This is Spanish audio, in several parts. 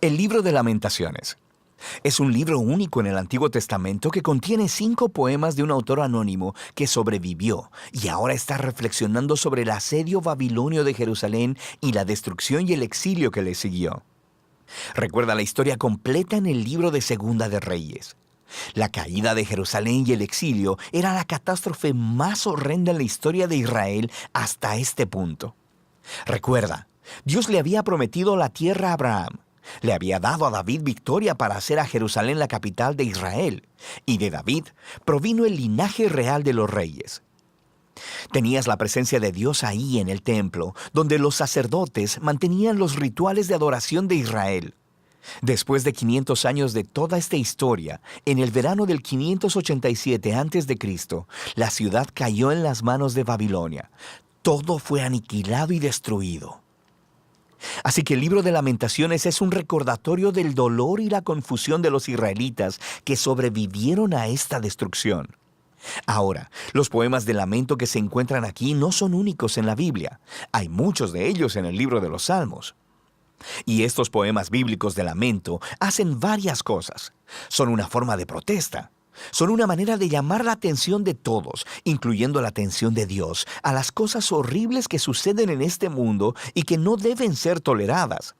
El libro de Lamentaciones. Es un libro único en el Antiguo Testamento que contiene 5 poemas de un autor anónimo que sobrevivió y ahora está reflexionando sobre el asedio babilonio de Jerusalén y la destrucción y el exilio que le siguió. Recuerda la historia completa en el libro de Segunda de Reyes. La caída de Jerusalén y el exilio era la catástrofe más horrenda en la historia de Israel hasta este punto. Recuerda, Dios le había prometido la tierra a Abraham. Le había dado a David victoria para hacer a Jerusalén la capital de Israel, y de David provino el linaje real de los reyes. Tenías la presencia de Dios ahí en el templo, donde los sacerdotes mantenían los rituales de adoración de Israel. Después de 500 años de toda esta historia, en el verano del 587 a.C., la ciudad cayó en las manos de Babilonia. Todo fue aniquilado y destruido. Así que el libro de Lamentaciones es un recordatorio del dolor y la confusión de los israelitas que sobrevivieron a esta destrucción. Ahora, los poemas de lamento que se encuentran aquí no son únicos en la Biblia. Hay muchos de ellos en el libro de los Salmos. Y estos poemas bíblicos de lamento hacen varias cosas. Son una forma de protesta. Son una manera de llamar la atención de todos, incluyendo la atención de Dios, a las cosas horribles que suceden en este mundo y que no deben ser toleradas.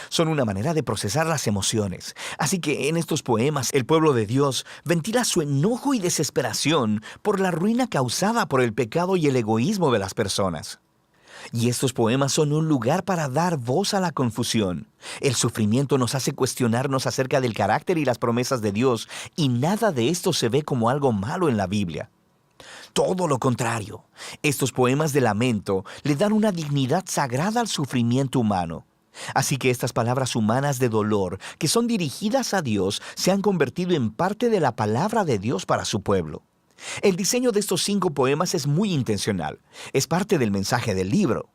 Son una manera de procesar las emociones. Así que en estos poemas el pueblo de Dios ventila su enojo y desesperación por la ruina causada por el pecado y el egoísmo de las personas. Y estos poemas son un lugar para dar voz a la confusión. El sufrimiento nos hace cuestionarnos acerca del carácter y las promesas de Dios, y nada de esto se ve como algo malo en la Biblia. Todo lo contrario, estos poemas de lamento le dan una dignidad sagrada al sufrimiento humano. Así que estas palabras humanas de dolor, que son dirigidas a Dios, se han convertido en parte de la palabra de Dios para su pueblo. El diseño de estos 5 poemas es muy intencional. Es parte del mensaje del libro.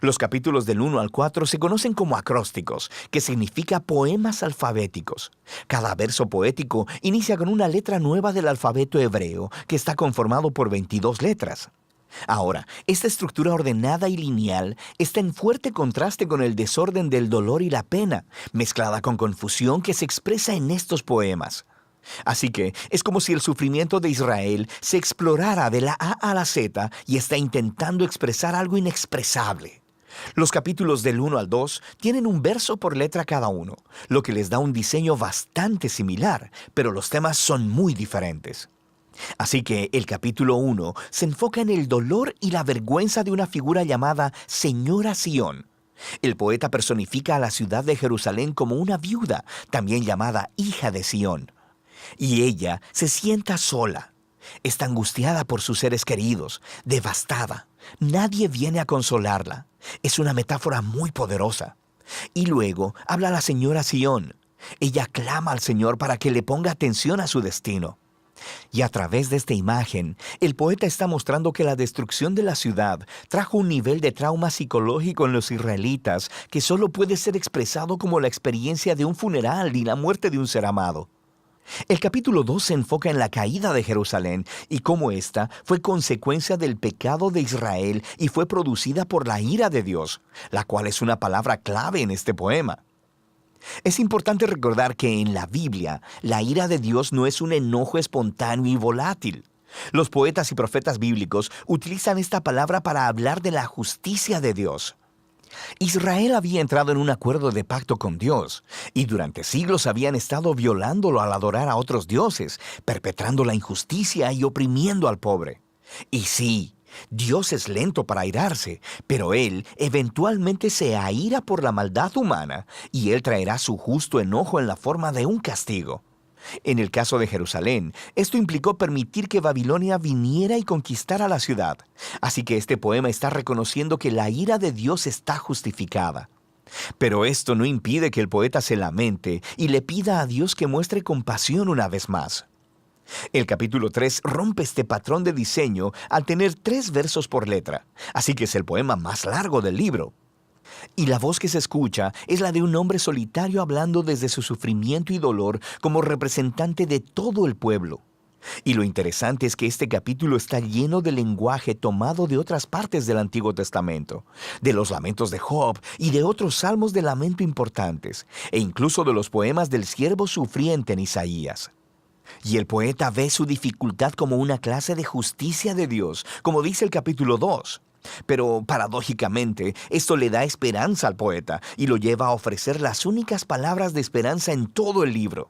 Los capítulos del 1 al 4 se conocen como acrósticos, que significa poemas alfabéticos. Cada verso poético inicia con una letra nueva del alfabeto hebreo, que está conformado por 22 letras. Ahora, esta estructura ordenada y lineal está en fuerte contraste con el desorden del dolor y la pena, mezclada con confusión que se expresa en estos poemas. Así que es como si el sufrimiento de Israel se explorara de la A a la Z y está intentando expresar algo inexpresable. Los capítulos del 1 al 2 tienen un verso por letra cada uno, lo que les da un diseño bastante similar, pero los temas son muy diferentes. Así que el capítulo 1 se enfoca en el dolor y la vergüenza de una figura llamada Señora Sión. El poeta personifica a la ciudad de Jerusalén como una viuda, también llamada hija de Sión. Y ella se sienta sola. Está angustiada por sus seres queridos, devastada. Nadie viene a consolarla. Es una metáfora muy poderosa. Y luego habla la señora Sión. Ella clama al Señor para que le ponga atención a su destino. Y a través de esta imagen, el poeta está mostrando que la destrucción de la ciudad trajo un nivel de trauma psicológico en los israelitas que solo puede ser expresado como la experiencia de un funeral y la muerte de un ser amado. El capítulo 2 se enfoca en la caída de Jerusalén y cómo ésta fue consecuencia del pecado de Israel y fue producida por la ira de Dios, la cual es una palabra clave en este poema. Es importante recordar que en la Biblia, la ira de Dios no es un enojo espontáneo y volátil. Los poetas y profetas bíblicos utilizan esta palabra para hablar de la justicia de Dios. Israel había entrado en un acuerdo de pacto con Dios, y durante siglos habían estado violándolo al adorar a otros dioses, perpetrando la injusticia y oprimiendo al pobre. Y sí, Dios es lento para airarse, pero Él eventualmente se aira por la maldad humana, y Él traerá su justo enojo en la forma de un castigo. En el caso de Jerusalén, esto implicó permitir que Babilonia viniera y conquistara la ciudad. Así que este poema está reconociendo que la ira de Dios está justificada. Pero esto no impide que el poeta se lamente y le pida a Dios que muestre compasión una vez más. El capítulo 3 rompe este patrón de diseño al tener 3 versos por letra, así que es el poema más largo del libro. Y la voz que se escucha es la de un hombre solitario hablando desde su sufrimiento y dolor como representante de todo el pueblo. Y lo interesante es que este capítulo está lleno de lenguaje tomado de otras partes del Antiguo Testamento, de los lamentos de Job y de otros salmos de lamento importantes, e incluso de los poemas del siervo sufriente en Isaías. Y el poeta ve su dificultad como una clase de justicia de Dios, como dice el capítulo 2. Pero, paradójicamente, esto le da esperanza al poeta y lo lleva a ofrecer las únicas palabras de esperanza en todo el libro.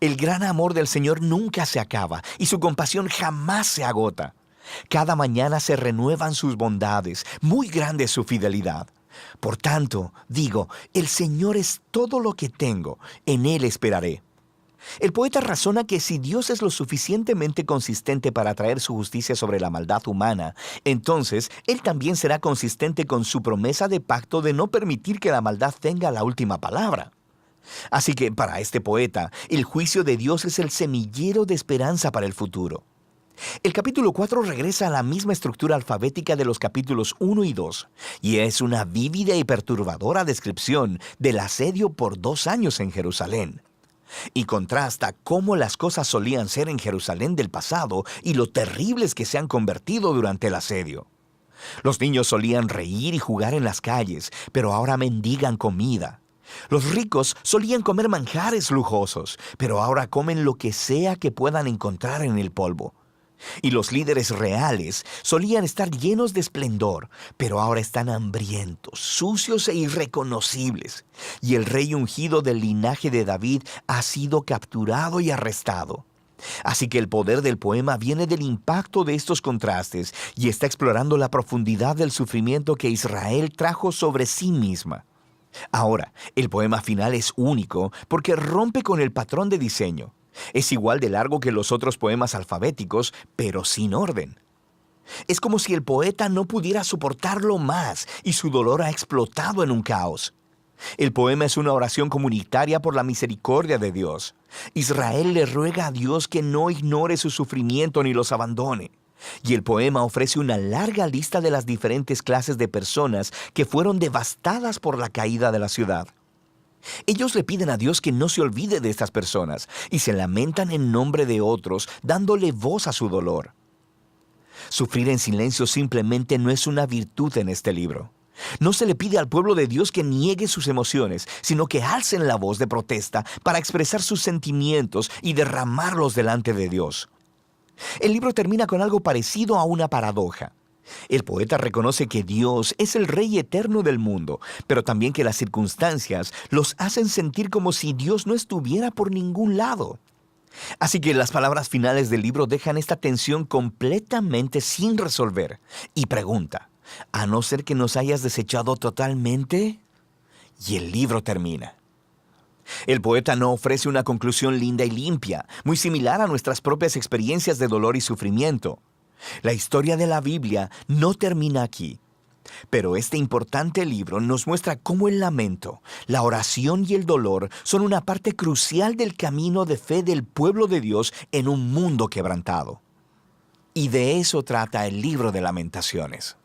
El gran amor del Señor nunca se acaba y su compasión jamás se agota. Cada mañana se renuevan sus bondades, muy grande es su fidelidad. Por tanto, digo, el Señor es todo lo que tengo, en Él esperaré. El poeta razona que si Dios es lo suficientemente consistente para traer su justicia sobre la maldad humana, entonces Él también será consistente con su promesa de pacto de no permitir que la maldad tenga la última palabra. Así que para este poeta, el juicio de Dios es el semillero de esperanza para el futuro. El capítulo 4 regresa a la misma estructura alfabética de los capítulos 1 y 2, y es una vívida y perturbadora descripción del asedio por 2 años en Jerusalén. Y contrasta cómo las cosas solían ser en Jerusalén del pasado y lo terribles que se han convertido durante el asedio. Los niños solían reír y jugar en las calles, pero ahora mendigan comida. Los ricos solían comer manjares lujosos, pero ahora comen lo que sea que puedan encontrar en el polvo. Y los líderes reales solían estar llenos de esplendor, pero ahora están hambrientos, sucios e irreconocibles. Y el rey ungido del linaje de David ha sido capturado y arrestado. Así que el poder del poema viene del impacto de estos contrastes y está explorando la profundidad del sufrimiento que Israel trajo sobre sí misma. Ahora, el poema final es único porque rompe con el patrón de diseño. Es igual de largo que los otros poemas alfabéticos, pero sin orden. Es como si el poeta no pudiera soportarlo más y su dolor ha explotado en un caos. El poema es una oración comunitaria por la misericordia de Dios. Israel le ruega a Dios que no ignore su sufrimiento ni los abandone. Y el poema ofrece una larga lista de las diferentes clases de personas que fueron devastadas por la caída de la ciudad. Ellos le piden a Dios que no se olvide de estas personas y se lamentan en nombre de otros, dándole voz a su dolor. Sufrir en silencio simplemente no es una virtud en este libro. No se le pide al pueblo de Dios que niegue sus emociones, sino que alcen la voz de protesta para expresar sus sentimientos y derramarlos delante de Dios. El libro termina con algo parecido a una paradoja. El poeta reconoce que Dios es el Rey eterno del mundo, pero también que las circunstancias los hacen sentir como si Dios no estuviera por ningún lado. Así que las palabras finales del libro dejan esta tensión completamente sin resolver y pregunta, ¿a no ser que nos hayas desechado totalmente? Y el libro termina. El poeta no ofrece una conclusión linda y limpia, muy similar a nuestras propias experiencias de dolor y sufrimiento. La historia de la Biblia no termina aquí, pero este importante libro nos muestra cómo el lamento, la oración y el dolor son una parte crucial del camino de fe del pueblo de Dios en un mundo quebrantado. Y de eso trata el libro de Lamentaciones.